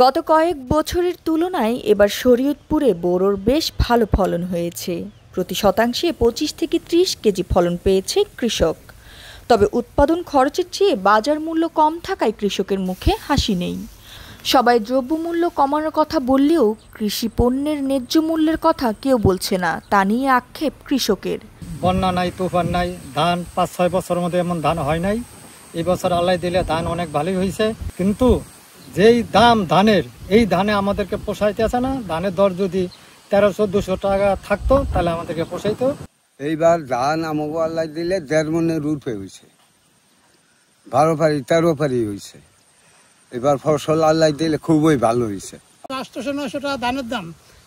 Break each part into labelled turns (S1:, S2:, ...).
S1: গত কয়েক বছরের তুলনায় এবার শরীয়তপুরে বোরোর বেশ ভালো ফলন হয়েছে। প্রতি শতাংশে 25 থেকে 30 কেজি ফলন পেয়েছে কৃষক। তবে উৎপাদন খরচের চেয়ে বাজার মূল্য কম থাকায় কৃষকের মুখে হাসি নেই। সবাই দ্রব্যমূল্য কমানোর কথা বললেও কৃষি পণ্যের ন্যায্য মূল্যের কথা কেউ বলছে না, তা নিয়ে আক্ষেপ কৃষকের।
S2: বন্যা নাই, তুফান নাই, ধান 5-6 বছরের মধ্যে এমন ধান হয় নাই। এই বছর আল্লাহ দিলে ধান অনেক ভালোই হয়েছে, কিন্তু যেই দাম ধানের, এই ধানে আমাদেরকে পোষাইতে আছে না। ধানের দর যদি 1300-1400 টাকা থাকতো তাহলে আমাদেরকে পোষাইতো।
S3: এইবার ধান আমাকে আল্লাহ দিলে 1.5 মণের রূপে হয়েছে, 12 পারি 13 পারি হয়েছে। এবার ফসল আল্লাহ দিলে খুবই ভালো হয়েছে।
S4: 800-900 টাকা ধানের দাম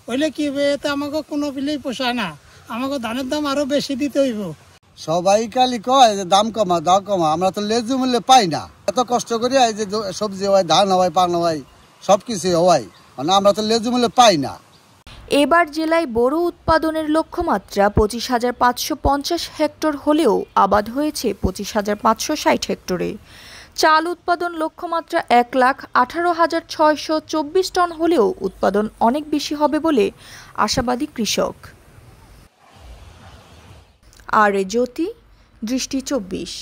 S4: হইলে কি হবে? এতে আমাকে কোনো বিলেই পোষায় না। আমাকে ধানের দাম আরো বেশি দিতে হইব।
S3: সবাই খালি কয় যে দাম কমা, দাম কমা, আমরা তো ন্যায্য মূল্যে পাই না। এত কষ্ট করি এই যে সবজি হয়, ধান হয়, পান হয়, সবকিছু হয়, মানে আমরা তো ন্যায্য মূল্যে পাই না।
S1: এবার জেলায় বোরো উৎপাদনের লক্ষ্যমাত্রা 25,550 হেক্টর হলেও আবাদ হয়েছে 25,560 হেক্টরে। চাল উৎপাদন লক্ষ্যমাত্রা 1,18,624 টন হলেও উৎপাদন অনেক বেশি হবে বলে আশাবাদী কৃষক। আর জ্যোতি, দৃষ্টি 24।